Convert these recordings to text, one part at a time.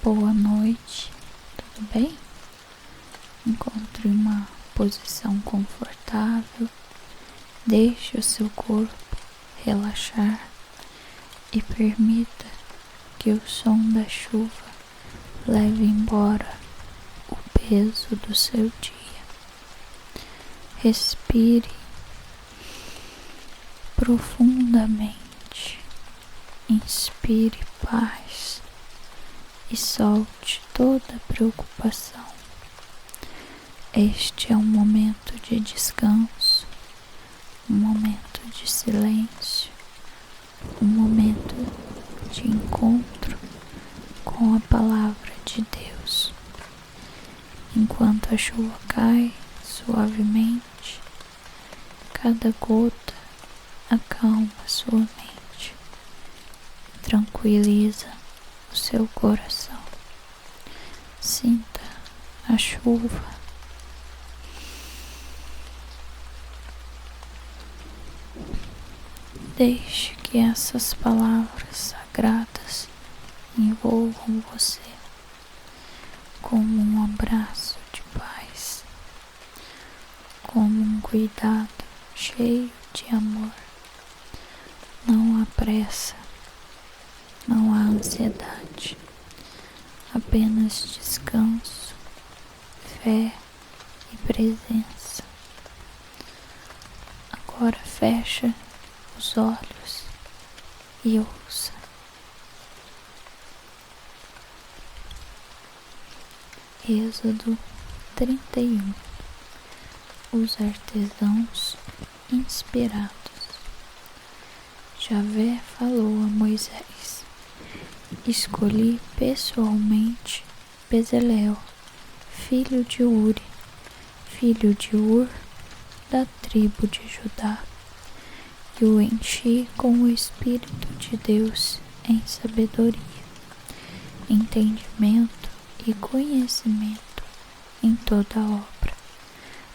Boa noite, tudo bem? Encontre uma posição confortável, deixe o seu corpo relaxar e permita que o som da chuva leve embora o peso do seu dia. Respire profundamente, inspire paz e solte toda a preocupação. Este é um momento de descanso, um momento de silêncio, um momento de encontro com a palavra de Deus. Enquanto a chuva cai suavemente, cada gota acalma sua mente, tranquiliza o seu coração. Sinta a chuva. Deixe que essas palavras sagradas envolvam você como um abraço de paz, como um cuidado cheio de amor. Não há pressa, não há ansiedade, apenas descanso, fé e presença. Agora fecha os olhos e ouça. Êxodo 31. Os artesãos inspirados. Javé falou a Moisés: escolhi pessoalmente Bezalel, filho de Uri, filho de Ur, da tribo de Judá, e o enchi com o Espírito de Deus em sabedoria, entendimento e conhecimento em toda obra,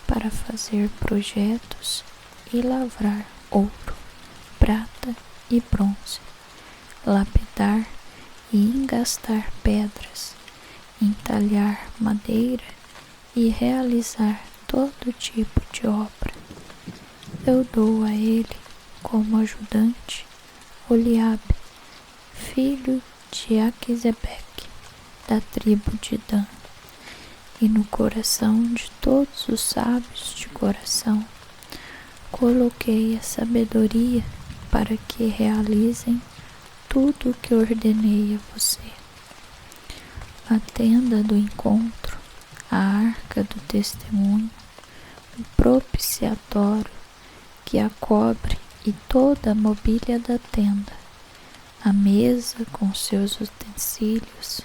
para fazer projetos e lavrar ouro, prata e bronze, lapidar e engastar pedras, entalhar madeira e realizar todo tipo de obra. Eu dou a ele como ajudante Oliabe, filho de Aquezebeque, da tribo de Dan, e no coração de todos os sábios de coração coloquei a sabedoria para que realizem tudo o que ordenei a você: a tenda do encontro, a arca do testemunho, o propiciatório que a cobre e toda a mobília da tenda, a mesa com seus utensílios,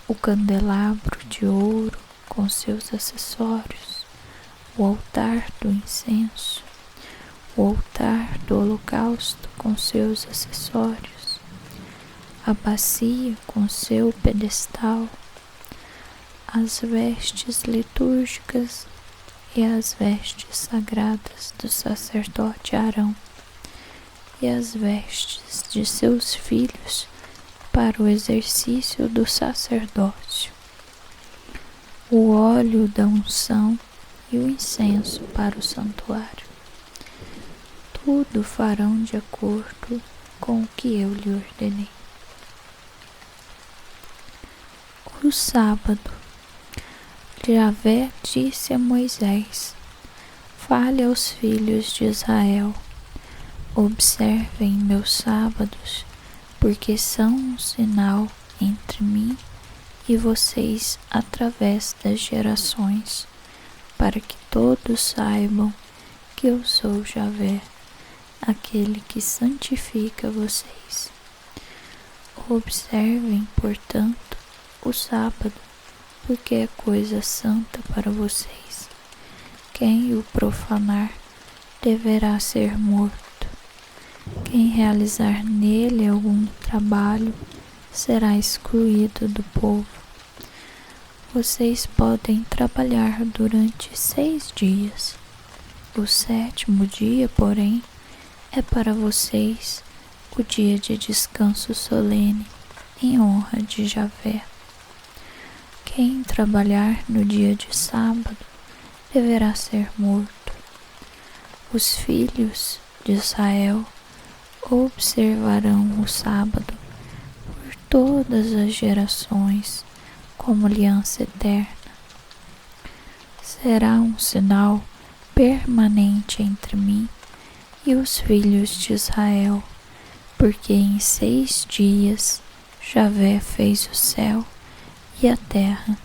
o candelabro de ouro com seus acessórios, o altar do incenso, o altar do holocausto com seus acessórios, a bacia com seu pedestal, as vestes litúrgicas e as vestes sagradas do sacerdote Arão, e as vestes de seus filhos para o exercício do sacerdócio, o óleo da unção e o incenso para o santuário. Tudo farão de acordo com o que eu lhe ordenei. O sábado. Javé disse a Moisés: fale aos filhos de Israel: observem meus sábados, porque são um sinal entre mim e vocês através das gerações, para que todos saibam que eu sou Javé, aquele que santifica vocês. Observem, portanto, o sábado, porque é coisa santa para vocês. Quem o profanar deverá ser morto. Quem realizar nele algum trabalho será excluído do povo. Vocês podem trabalhar durante 6 dias. O 7º dia, porém, é para vocês o dia de descanso solene, em honra de Javé. Quem trabalhar no dia de sábado deverá ser morto. Os filhos de Israel observarão o sábado por todas as gerações como aliança eterna. Será um sinal permanente entre mim e os filhos de Israel, porque em 6 dias Javé fez o céu e a terra,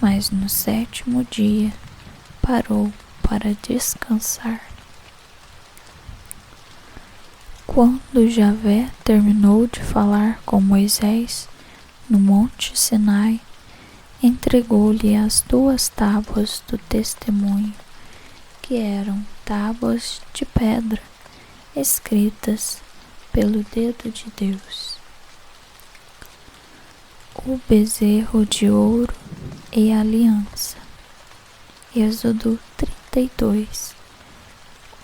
mas no 7º dia parou para descansar. Quando Javé terminou de falar com Moisés no monte Sinai, entregou-lhe as 2 tábuas do testemunho, que eram tábuas de pedra, escritas pelo dedo de Deus. O bezerro de ouro e a aliança. Êxodo 32.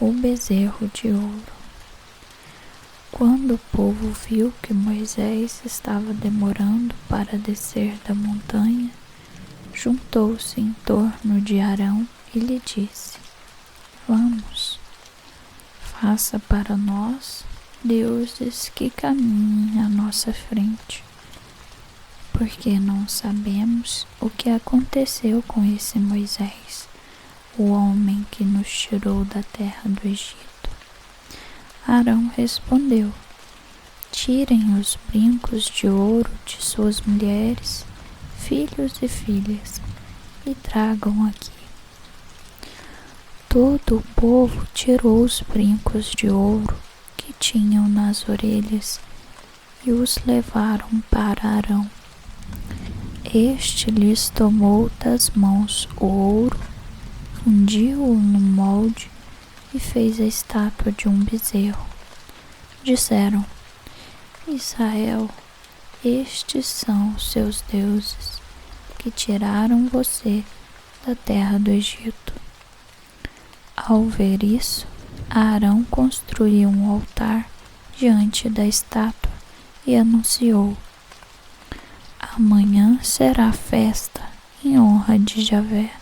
O bezerro de ouro. Quando o povo viu que Moisés estava demorando para descer da montanha, juntou-se em torno de Arão e lhe disse: Vamos, faça para nós deuses que caminhem à nossa frente, porque não sabemos o que aconteceu com esse Moisés, o homem que nos tirou da terra do Egito. Arão respondeu: Tirem os brincos de ouro de suas mulheres, filhos e filhas, e tragam aqui. Todo o povo tirou os brincos de ouro que tinham nas orelhas e os levaram para Arão. Este lhes tomou das mãos o ouro, fundiu-o no molde e fez a estátua de um bezerro. Disseram: Israel, estes são os seus deuses, que tiraram você da terra do Egito. Ao ver isso, Arão construiu um altar diante da estátua e anunciou: Amanhã será festa em honra de Javé.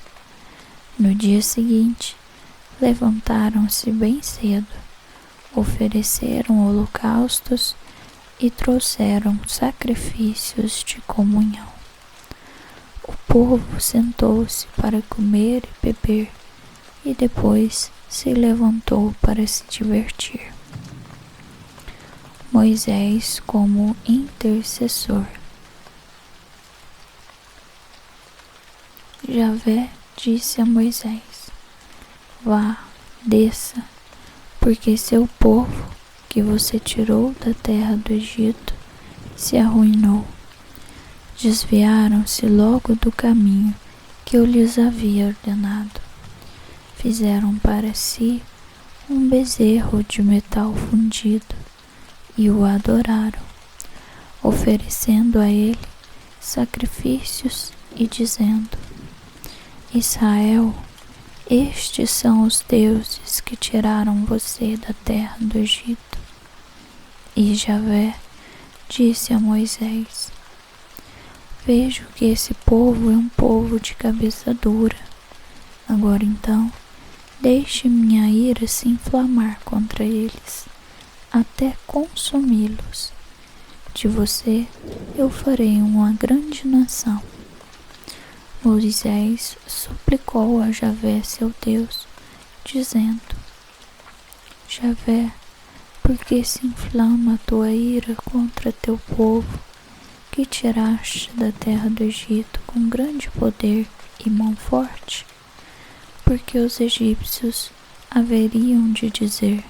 No dia seguinte, levantaram-se bem cedo, ofereceram holocaustos e trouxeram sacrifícios de comunhão. O povo sentou-se para comer e beber, e depois se levantou para se divertir. Moisés como intercessor. Javé disse a Moisés: Vá, desça, porque seu povo, que você tirou da terra do Egito, se arruinou. Desviaram-se logo do caminho que eu lhes havia ordenado. Fizeram para si um bezerro de metal fundido e o adoraram, oferecendo a ele sacrifícios e dizendo: Israel, estes são os deuses que tiraram você da terra do Egito. E Javé disse a Moisés: Vejo que esse povo é um povo de cabeça dura. Agora então, deixe minha ira se inflamar contra eles, até consumi-los. De você eu farei uma grande nação. Moisés suplicou a Javé, seu Deus, dizendo: Javé, por que se inflama a tua ira contra teu povo, que tiraste da terra do Egito com grande poder e mão forte? Porque os egípcios haveriam de dizer: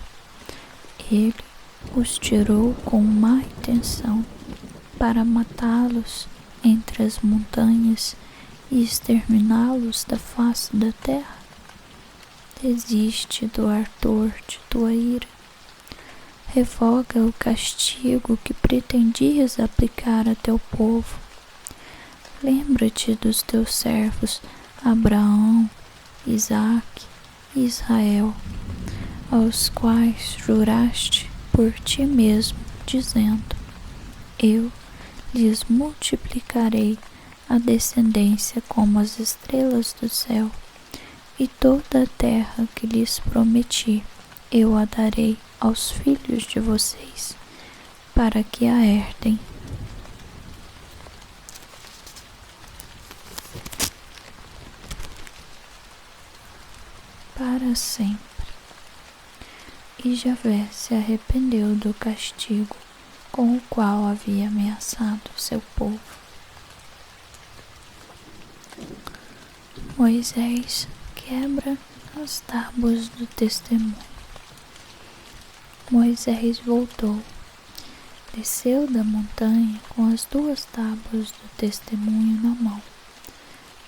Ele os tirou com má intenção, para matá-los entre as montanhas e exterminá-los da face da terra. Desiste do ardor de tua ira. Revoga o castigo que pretendias aplicar a teu povo. Lembra-te dos teus servos Abraão, Isaque e Israel, aos quais juraste por ti mesmo, dizendo: Eu lhes multiplicarei a descendência como as estrelas do céu, e toda a terra que lhes prometi, eu a darei aos filhos de vocês, para que a herdem. Para sempre. E Javé se arrependeu do castigo com o qual havia ameaçado seu povo. Moisés quebra as tábuas do testemunho. Moisés voltou, desceu da montanha com as 2 tábuas do testemunho na mão,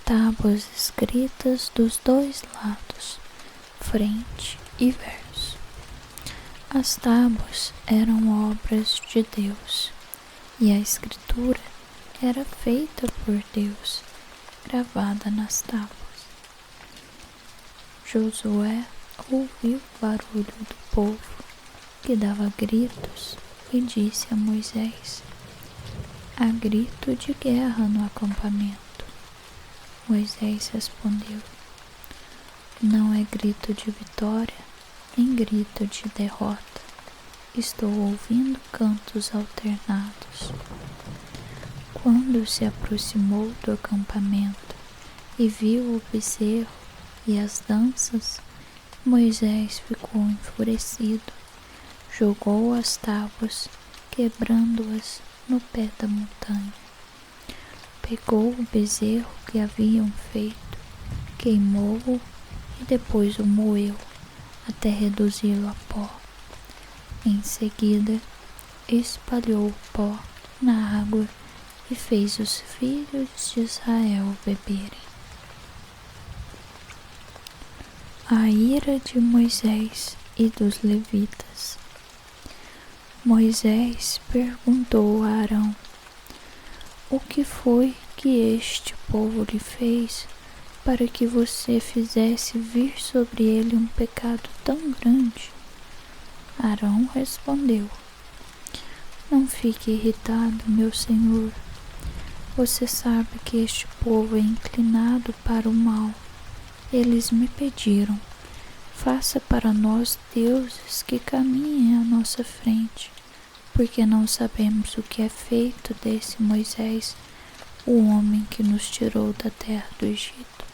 tábuas escritas dos 2 lados, frente e verso. As tábuas eram obras de Deus, e a escritura era feita por Deus, gravada nas tábuas. Josué ouviu o barulho do povo, que dava gritos, e disse a Moisés: há grito de guerra no acampamento. Moisés respondeu: não é grito de vitória, nem grito de derrota. Estou ouvindo cantos alternados. Quando se aproximou do acampamento e viu o bezerro e as danças, Moisés ficou enfurecido, jogou as tábuas, quebrando-as no pé da montanha. Pegou o bezerro que haviam feito, queimou-o e depois o moeu, até reduzi-lo a pó. Em seguida, espalhou o pó na água e fez os filhos de Israel beberem. A ira de Moisés e dos levitas. Moisés perguntou a Arão: o que foi que este povo lhe fez para que você fizesse vir sobre ele um pecado tão grande? Arão respondeu: não fique irritado, meu senhor. Você sabe que este povo é inclinado para o mal. Eles me pediram: faça para nós deuses que caminhem à nossa frente, porque não sabemos o que é feito desse Moisés, o homem que nos tirou da terra do Egito.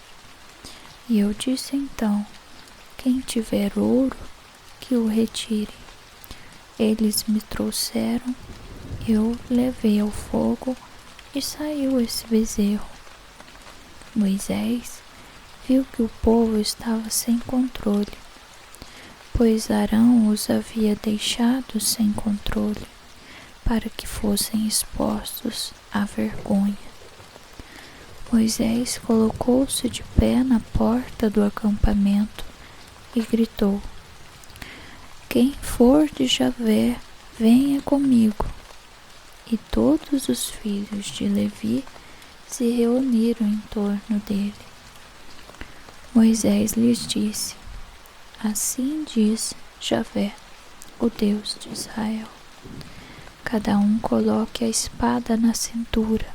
E eu disse então: quem tiver ouro, que o retire. Eles me trouxeram, eu levei ao fogo e saiu esse bezerro. Moisés viu que o povo estava sem controle, pois Arão os havia deixado sem controle, para que fossem expostos à vergonha. Moisés colocou-se de pé na porta do acampamento e gritou: quem for de Javé, venha comigo. E todos os filhos de Levi se reuniram em torno dele. Moisés lhes disse: assim diz Javé, o Deus de Israel: cada um coloque a espada na cintura.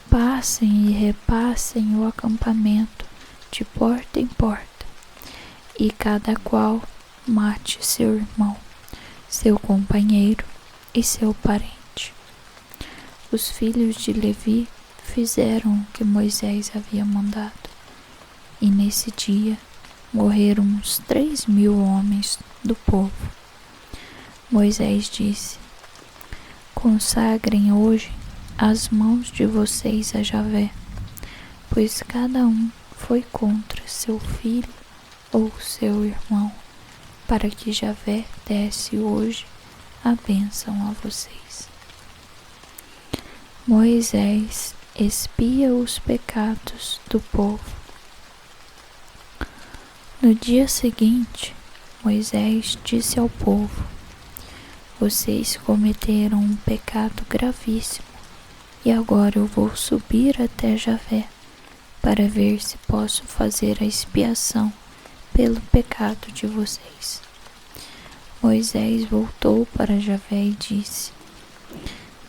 Passem e repassem o acampamento de porta em porta, e cada qual mate seu irmão, seu companheiro e seu parente. Os filhos de Levi fizeram o que Moisés havia mandado, e nesse dia morreram uns 3.000 homens do povo. Moisés disse: consagrem hoje as mãos de vocês a Javé, pois cada um foi contra seu filho ou seu irmão, para que Javé desse hoje a bênção a vocês. Moisés expia os pecados do povo. No dia seguinte, Moisés disse ao povo: vocês cometeram um pecado gravíssimo, e agora eu vou subir até Javé, para ver se posso fazer a expiação pelo pecado de vocês. Moisés voltou para Javé e disse: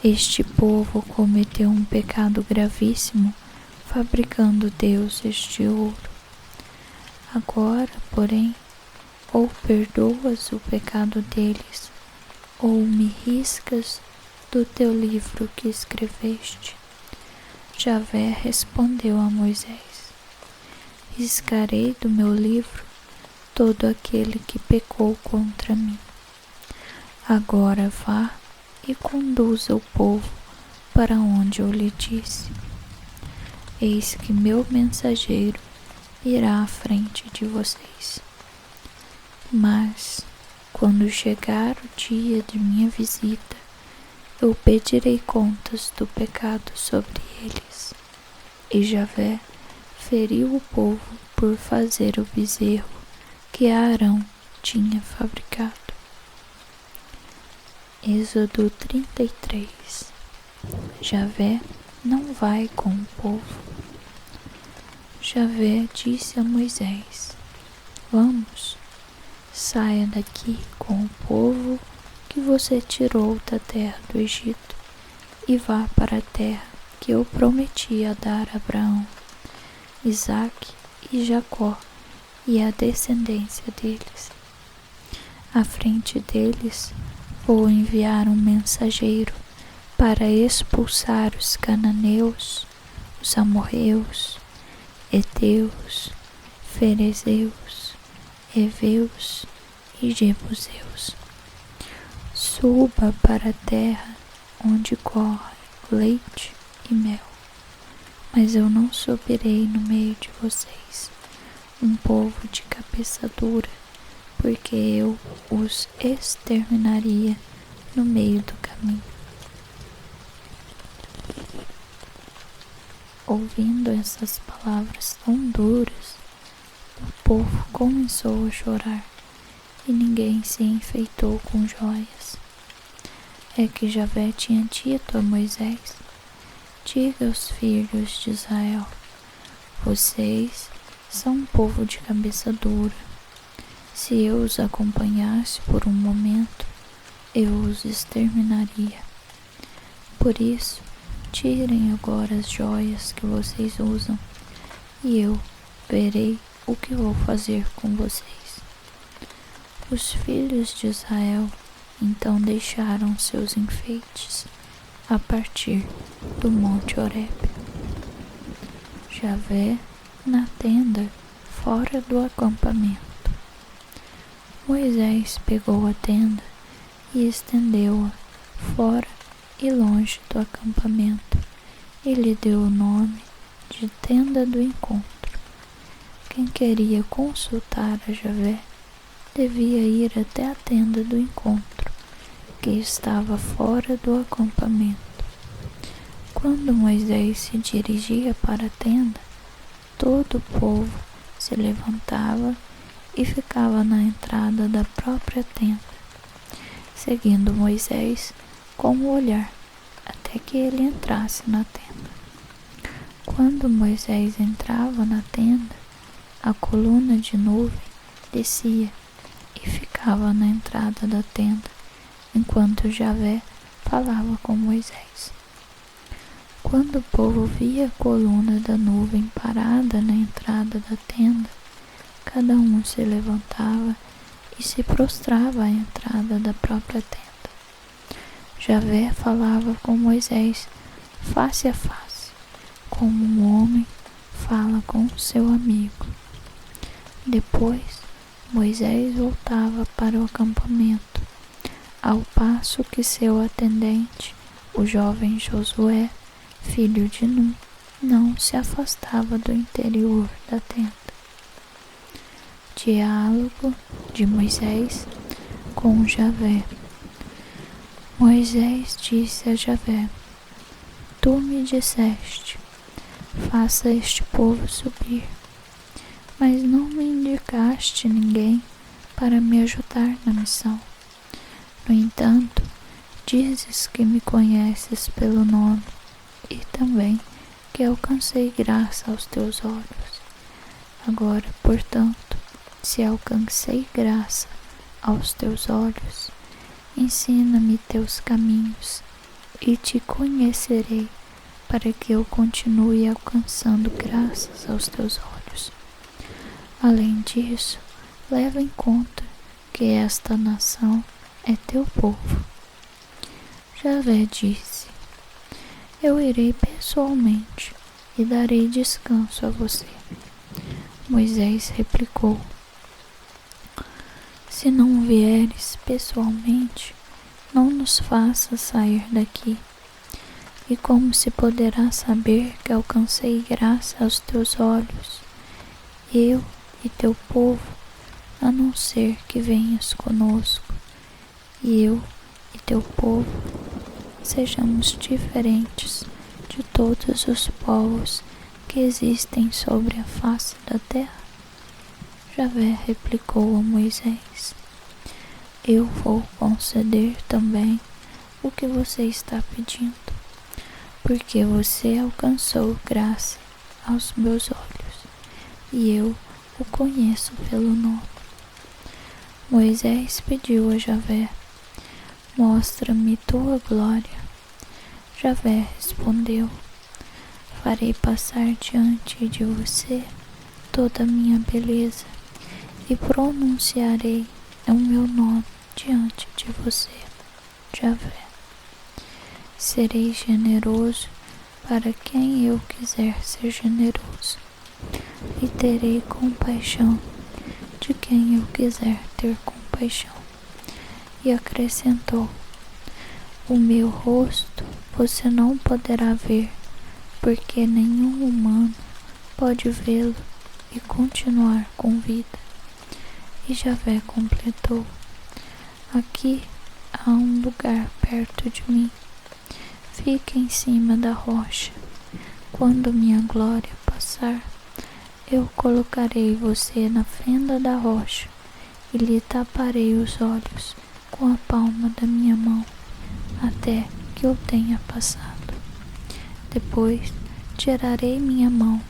Este povo cometeu um pecado gravíssimo, fabricando deuses de ouro. Agora, porém, ou perdoas o pecado deles, ou me riscas do teu livro que escreveste. Javé respondeu a Moisés: riscarei do meu livro todo aquele que pecou contra mim. Agora vá e conduza o povo para onde eu lhe disse. Eis que meu mensageiro irá à frente de vocês. Mas, quando chegar o dia de minha visita, eu pedirei contas do pecado sobre eles. E Javé feriu o povo por fazer o bezerro que Arão tinha fabricado. Êxodo 33. Javé não vai com o povo. Javé disse a Moisés: vamos, saia daqui com o povo que você tirou da terra do Egito e vá para a terra que eu prometi a dar a Abraão, Isaque e Jacó e a descendência deles. À frente deles vou enviar um mensageiro para expulsar os cananeus, os amorreus, heteus, ferezeus, heveus e jebuseus. Suba para a terra onde corre leite e mel, mas eu não subirei no meio de vocês, um povo de cabeça dura, porque eu os exterminaria no meio do caminho. Ouvindo essas palavras tão duras, o povo começou a chorar e ninguém se enfeitou com joias. É que Javé tinha dito a Moisés: diga aos filhos de Israel: vocês são um povo de cabeça dura. Se eu os acompanhasse por um momento, eu os exterminaria. Por isso, tirem agora as joias que vocês usam, e eu verei o que vou fazer com vocês. Os filhos de Israel então deixaram seus enfeites a partir do monte Horebe. Javé na tenda fora do acampamento. Moisés pegou a tenda e estendeu-a fora e longe do acampamento, e lhe deu o nome de tenda do encontro. Quem queria consultar a Javé devia ir até a tenda do encontro, que estava fora do acampamento. Quando Moisés se dirigia para a tenda, todo o povo se levantava e ficava na entrada da própria tenda, seguindo Moisés com o olhar até que ele entrasse na tenda. Quando Moisés entrava na tenda, a coluna de nuvem descia e ficava na entrada da tenda, enquanto Javé falava com Moisés. Quando o povo via a coluna da nuvem parada na entrada da tenda, cada um se levantava e se prostrava à entrada da própria tenda. Javé falava com Moisés face a face, como um homem fala com seu amigo. Depois, Moisés voltava para o acampamento, ao passo que seu atendente, o jovem Josué, filho de Nun, não se afastava do interior da tenda. Diálogo de Moisés com Javé. Moisés disse a Javé: tu me disseste, faça este povo subir, mas não me indicaste ninguém para me ajudar na missão. No entanto, dizes que me conheces pelo nome e também que alcancei graça aos teus olhos. Agora, portanto, se alcancei graça aos teus olhos, ensina-me teus caminhos e te conhecerei, para que eu continue alcançando graças aos teus olhos. Além disso, leva em conta que esta nação é teu povo. Javé disse: Eu irei pessoalmente e darei descanso a você. Moisés replicou: Se não vieres pessoalmente, não nos faças sair daqui. E como se poderá saber que alcancei graça aos teus olhos, eu e teu povo, a não ser que venhas conosco, e eu e teu povo sejamos diferentes de todos os povos que existem sobre a face da terra? Javé replicou a Moisés: Eu vou conceder também o que você está pedindo, porque você alcançou graça aos meus olhos, e eu o conheço pelo nome. Moisés pediu a Javé: Mostra-me tua glória. Javé respondeu: Farei passar diante de você toda a minha beleza, e pronunciarei o meu nome diante de você, Javé. Serei generoso para quem eu quiser ser generoso, e terei compaixão de quem eu quiser ter compaixão. E acrescentou: O meu rosto você não poderá ver, porque nenhum humano pode vê-lo e continuar com vida. E Javé completou: Aqui há um lugar perto de mim. Fique em cima da rocha. Quando minha glória passar, eu colocarei você na fenda da rocha e lhe taparei os olhos com a palma da minha mão, até que eu tenha passado. Depois tirarei minha mão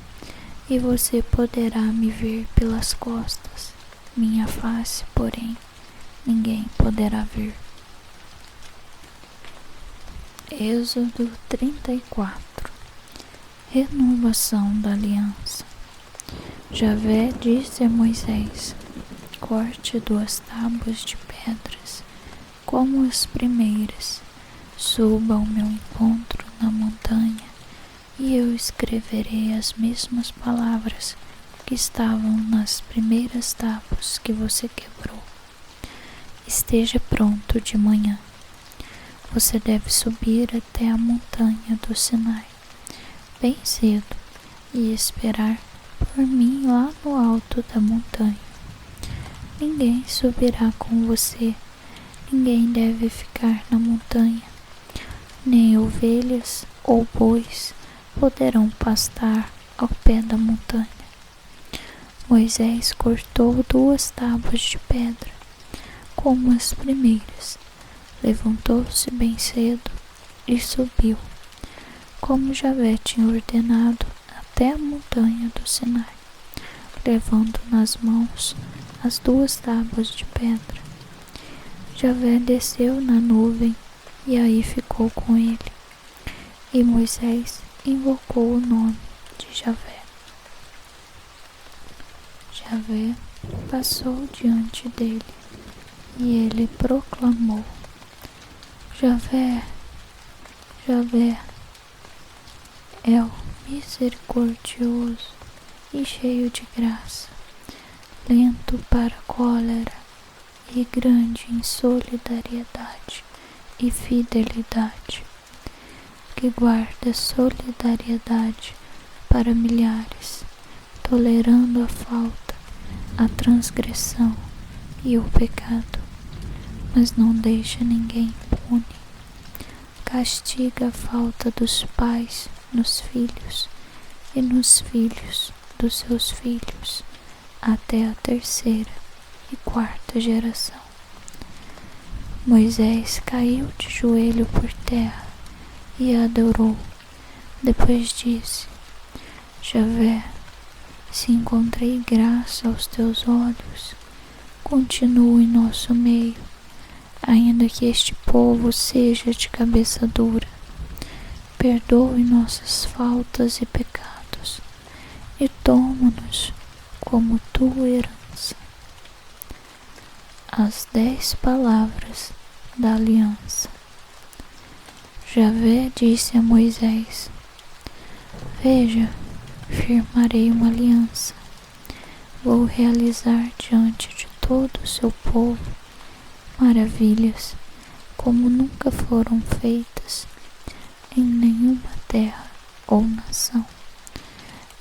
e você poderá me ver pelas costas. Minha face, porém, ninguém poderá ver. Êxodo 34. Renovação da aliança. Javé disse a Moisés: Corte 2 tábuas de pedras, como as primeiras, suba ao meu encontro na montanha, e eu escreverei as mesmas palavras que estavam nas primeiras tábuas que você quebrou. Esteja pronto de manhã. Você deve subir até a montanha do Sinai, bem cedo, e esperar por mim lá no alto da montanha. Ninguém subirá com você, ninguém deve ficar na montanha, nem ovelhas ou bois poderão pastar ao pé da montanha. Moisés cortou 2 tábuas de pedra, como as primeiras, levantou-se bem cedo e subiu, como Javé tinha ordenado, até a montanha do Sinai, levando nas mãos as 2 tábuas de pedra. Javé desceu na nuvem e aí ficou com ele, e Moisés invocou o nome de Javé. Javé passou diante dele, e ele proclamou: Javé, Javé é o misericordioso e cheio de graça, lento para a cólera e grande em solidariedade e fidelidade, que guarda solidariedade para milhares, tolerando a falta, a transgressão e o pecado, mas não deixa ninguém impune. Castiga a falta dos pais nos filhos e nos filhos dos seus filhos, até a 3ª e 4ª geração. Moisés caiu de joelho por terra e adorou. Depois disse: Javé, se encontrei graça aos teus olhos, continua em nosso meio, ainda que este povo seja de cabeça dura. perdoe nossas faltas e pecados, e toma-nos como tua herança. As 10 palavras da aliança. Javé disse a Moisés: Veja, firmarei uma aliança. Vou realizar diante de todo o seu povo maravilhas como nunca foram feitas em nenhuma terra ou nação.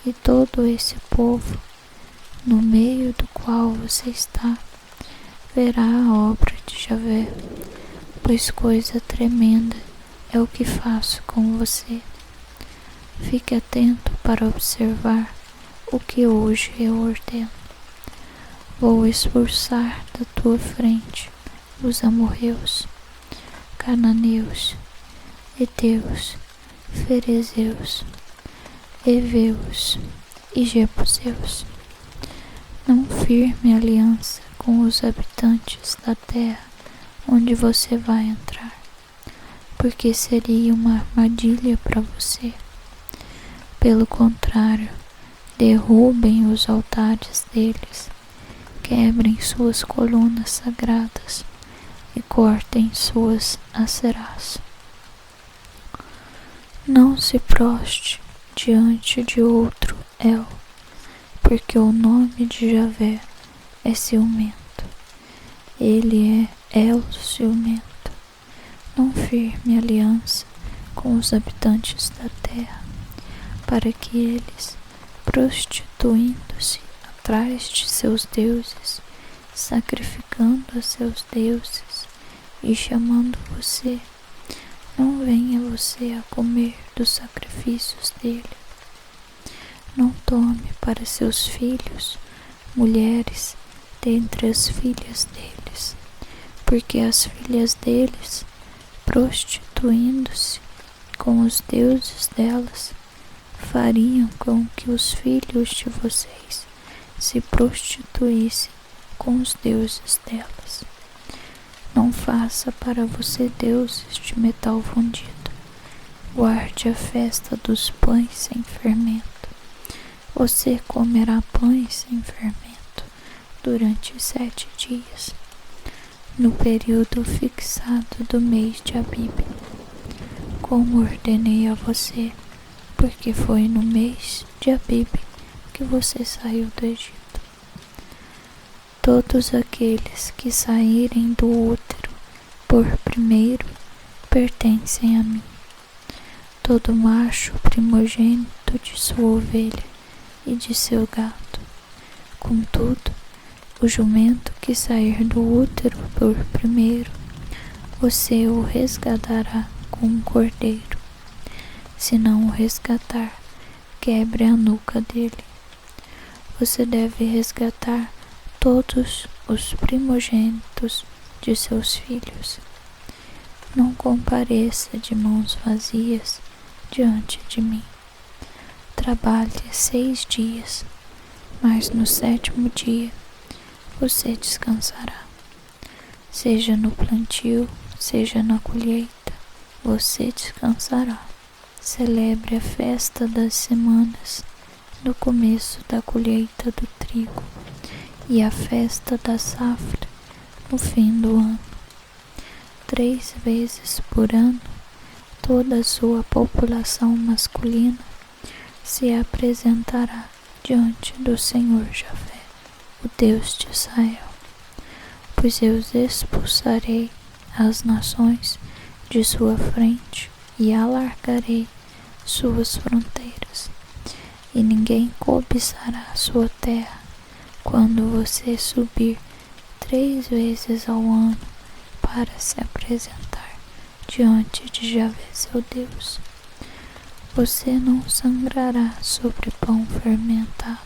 E todo esse povo, no meio do qual você está, verá a obra de Javé, pois coisa tremenda é o que faço com você. Fique atento para observar o que hoje eu ordeno. Vou expulsar da tua frente os amorreus, cananeus, heteus, ferezeus, heveus e jebuseus. Não firme aliança com os habitantes da terra onde você vai entrar, porque seria uma armadilha para você. Pelo contrário, derrubem os altares deles, quebrem suas colunas sagradas e cortem suas acerás. Não se proste diante de outro El, porque o nome de Javé é ciumento. Ele é El ciumento. Não firme aliança com os habitantes da terra, para que eles, prostituindo-se atrás de seus deuses, sacrificando a seus deuses e chamando você, não venha você a comer dos sacrifícios dele. Não tome para seus filhos mulheres dentre as filhas deles, porque as filhas deles, prostituindo-se com os deuses delas, fariam com que os filhos de vocês se prostituíssem com os deuses delas. Não faça para você deuses de metal fundido. Guarde a festa dos pães sem fermento. Você comerá pães sem fermento durante 7 dias, no período fixado do mês de Abib, como ordenei a você, porque foi no mês de Abib que você saiu do Egito. Todos aqueles que saírem do útero por primeiro pertencem a mim. Todo macho primogênito de sua ovelha e de seu gado. Contudo, o jumento que sair do útero por primeiro, você o resgatará com um cordeiro. Se não o resgatar, quebre a nuca dele. Você deve resgatar todos os primogênitos de seus filhos. Não compareça de mãos vazias diante de mim. Trabalhe 6 dias, mas no 7º dia você descansará. Seja no plantio, seja na colheita, você descansará. Celebre a festa das semanas no começo da colheita do trigo e a festa da safra no fim do ano. 3 vezes por ano, toda a sua população masculina se apresentará diante do Senhor Javé, o Deus de Israel, pois eu os expulsarei as nações de sua frente e alargarei suas fronteiras, e ninguém cobiçará sua terra quando você subir 3 vezes ao ano para se apresentar diante de Javé seu Deus. Você não sangrará sobre pão fermentado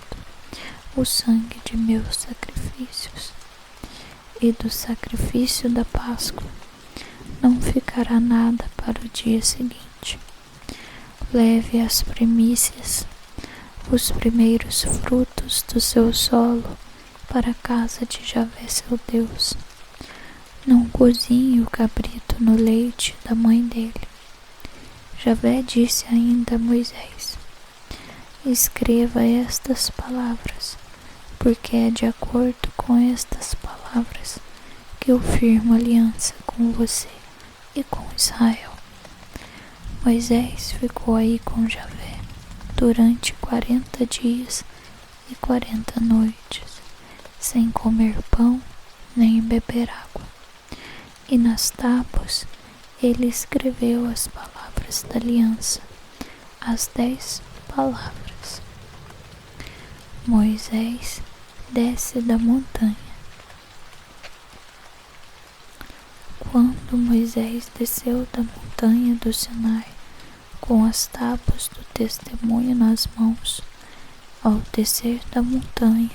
o sangue de meus sacrifícios, e do sacrifício da Páscoa não ficará nada para o dia seguinte. Leve as primícias, os primeiros frutos do seu solo, para a casa de Javé seu Deus. Não cozinhe o cabrito no leite da mãe dele. Javé disse ainda a Moisés: escreva estas palavras, porque é de acordo com estas palavras que eu firmo aliança com você e com Israel. Moisés ficou aí com Javé durante 40 dias e 40 noites, sem comer pão nem beber água. E nas tábuas ele escreveu as palavras da aliança, as 10 palavras. Moisés desce da montanha. Quando Moisés desceu da montanha do Sinai, com as tábuas do testemunho nas mãos, ao descer da montanha,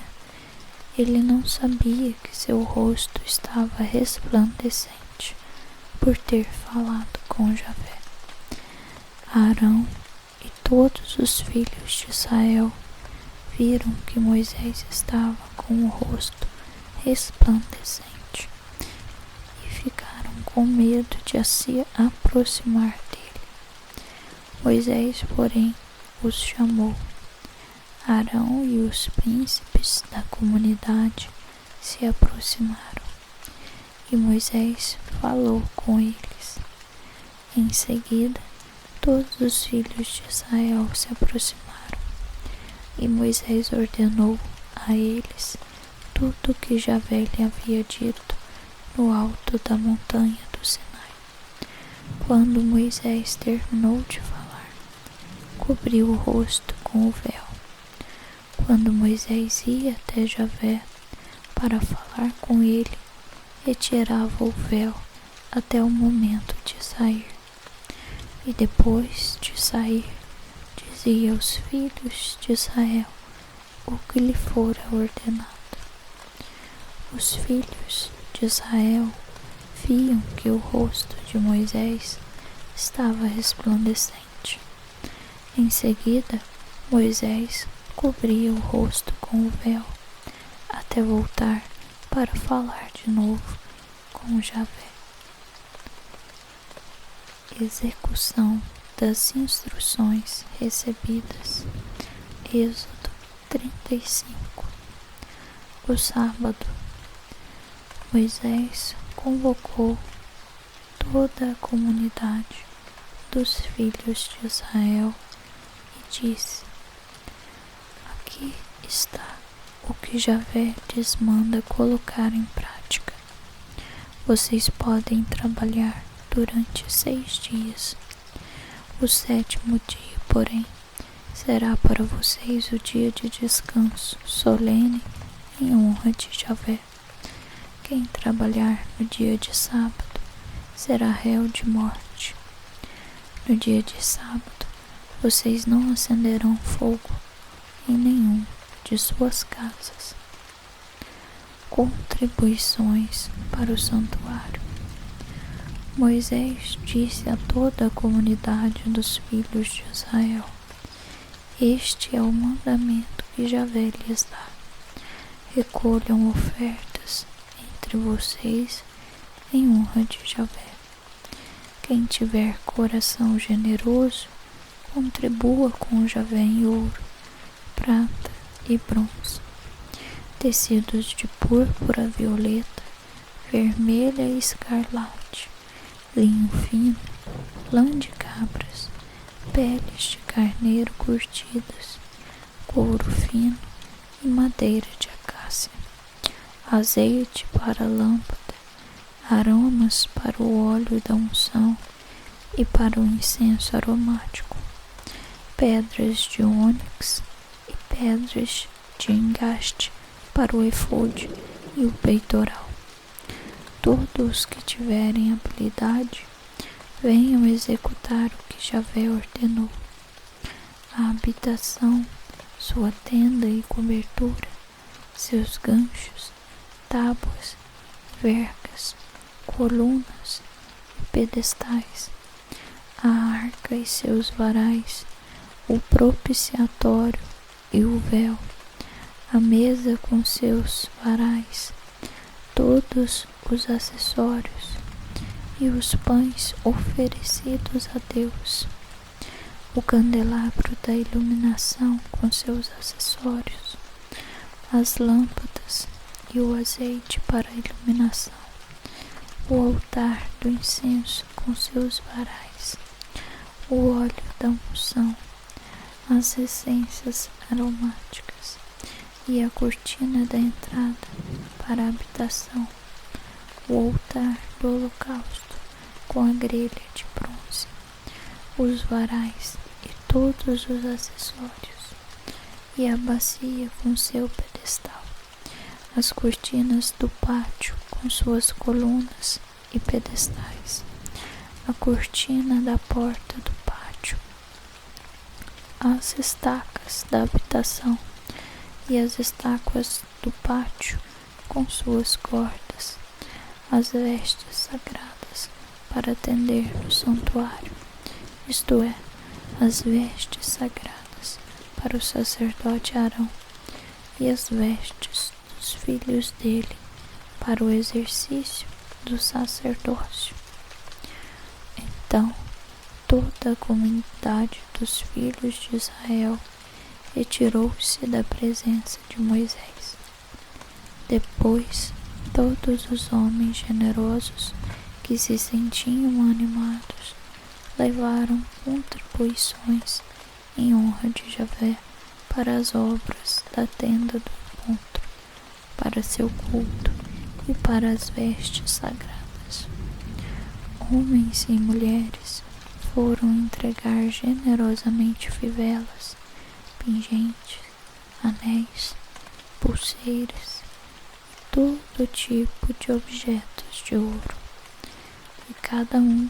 ele não sabia que seu rosto estava resplandecente por ter falado com Javé. Arão e todos os filhos de Israel viram que Moisés estava com o rosto resplandecente e ficaram com medo de se aproximar dele. Moisés, porém, os chamou. Arão e os príncipes da comunidade se aproximaram, e Moisés falou com eles. Em seguida, todos os filhos de Israel se aproximaram, e Moisés ordenou a eles tudo o que Javé lhe havia dito no alto da montanha do Sinai. Quando Moisés terminou de falar, cobriu o rosto com o véu. Quando Moisés ia até Javé para falar com ele, retirava o véu até o momento de sair. E depois de sair, dizia aos filhos de Israel o que lhe fora ordenado. Os filhos de Israel viam que o rosto de Moisés estava resplandecente. Em seguida, Moisés cobria o rosto com o véu, até voltar para falar de novo com Javé. Execução das instruções recebidas. Êxodo 35. O sábado, Moisés convocou toda a comunidade dos filhos de Israel e disse: aqui está o que Javé lhes manda colocar em prática. Vocês podem trabalhar durante 6 dias. O 7º dia, porém, será para vocês o dia de descanso solene em honra de Javé. Quem trabalhar no dia de sábado será réu de morte. No dia de sábado, vocês não acenderão fogo em nenhum de suas casas. Contribuições para o santuário. Moisés disse a toda a comunidade dos filhos de Israel: este é o mandamento que Javé lhes dá. Recolham ofertas entre vocês em honra de Javé. Quem tiver coração generoso, contribua com Javé em ouro, prata e bronze, tecidos de púrpura violeta, vermelha e escarlate, linho fino, lã de cabras, peles de carneiro curtidas, couro fino e madeira de acácia, azeite para a lâmpada, aromas para o óleo da unção e para o incenso aromático, pedras de ônix e pedras de engaste para o efode e o peitoral. Todos que tiverem habilidade, venham executar o que Javé ordenou. A habitação, sua tenda e cobertura, seus ganchos, tábuas, vergas, colunas e pedestais, a arca e seus varais, o propiciatório e o véu, a mesa com seus varais, todos os acessórios e os pães oferecidos a Deus, o candelabro da iluminação com seus acessórios, as lâmpadas e o azeite para a iluminação, o altar do incenso com seus varais, o óleo da unção, as essências aromáticas e a cortina da entrada para a habitação, o altar do holocausto com a grelha de bronze, os varais e todos os acessórios, e a bacia com seu pedestal, as cortinas do pátio com suas colunas e pedestais, a cortina da porta do pátio, as estacas da habitação e as estacas do pátio com suas cordas, as vestes sagradas para atender no santuário, isto é, as vestes sagradas para o sacerdote Arão e as vestes dos filhos dele para o exercício do sacerdócio. Então toda a comunidade dos filhos de Israel retirou-se da presença de Moisés. Depois todos os homens generosos que se sentiam animados levaram contribuições em honra de Javé para as obras da tenda do encontro, para seu culto e para as vestes sagradas. Homens e mulheres foram entregar generosamente fivelas, pingentes, anéis, pulseiras e todo tipo de objetos de ouro, e cada um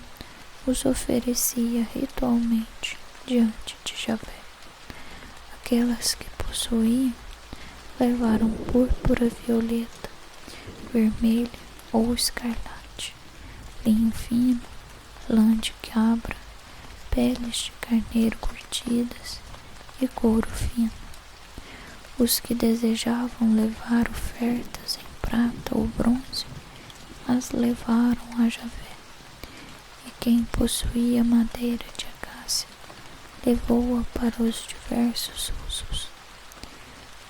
os oferecia ritualmente diante de Javé. Aquelas que possuíam levaram púrpura violeta, vermelha ou escarlate, linho fino, lã de cabra, peles de carneiro curtidas e couro fino. Os que desejavam levar ofertas em prata ou bronze as levaram a Javé. E quem possuía madeira de acácia levou-a para os diversos usos.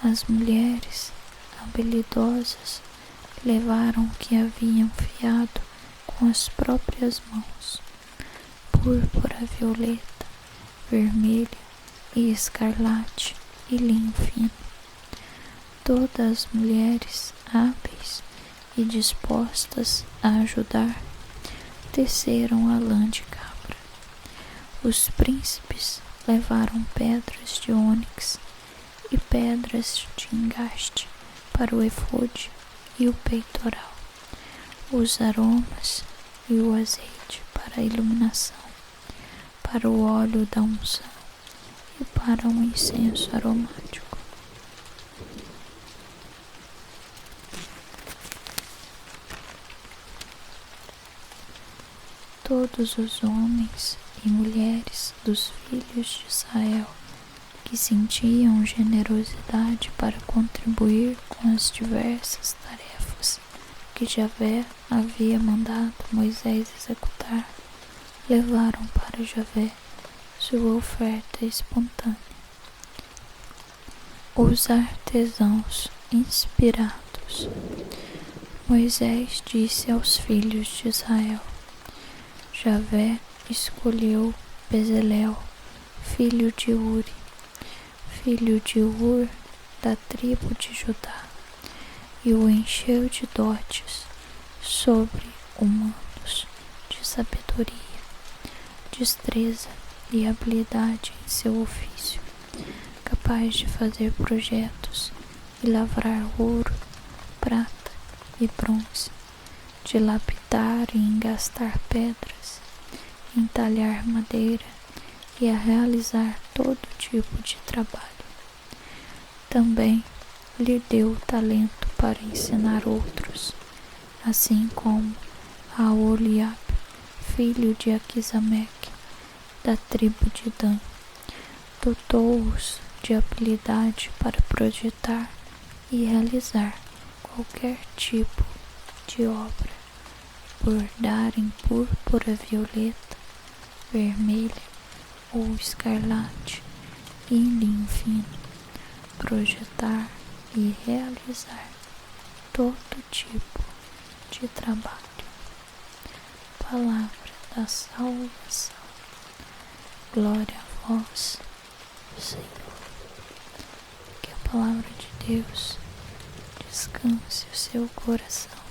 As mulheres habilidosas levaram o que haviam fiado com as próprias mãos, púrpura violeta, vermelha e escarlate e linho fino. Todas as mulheres hábeis e dispostas a ajudar teceram a lã de cabra. Os príncipes levaram pedras de ônix e pedras de engaste para o efode e o peitoral, os aromas e o azeite para a iluminação, para o óleo da unção e para um incenso aromático. Todos os homens e mulheres dos filhos de Israel que sentiam generosidade para contribuir com as diversas tarefas que Javé havia mandado Moisés executar, levaram para Javé sua oferta espontânea. Os artesãos inspirados. Moisés disse aos filhos de Israel: Javé escolheu Bezalel, filho de Uri, filho de Ur, da tribo de Judá, e o encheu de dotes sobre-humanos de sabedoria, destreza e habilidade em seu ofício, capaz de fazer projetos e lavrar ouro, prata e bronze, de lapidar e engastar pedras, entalhar madeira e a realizar todo tipo de trabalho. Também lhe deu talento para ensinar outros, assim como a Aholiab, filho de Aquisameque, da tribo de Dan. Dotou-os de habilidade para projetar e realizar qualquer tipo de obra, bordar em púrpura violeta, vermelha, ou escarlate e em linho fino, projetar e realizar todo tipo de trabalho. Palavra da salvação. Glória a vós, Senhor. Que a palavra de Deus descanse o seu coração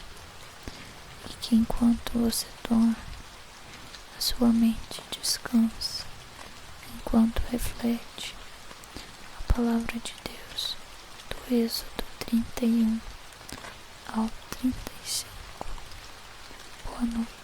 e que enquanto você dorme, a sua mente descansa enquanto reflete a palavra de Deus do Êxodo 31 ao 35. Boa noite.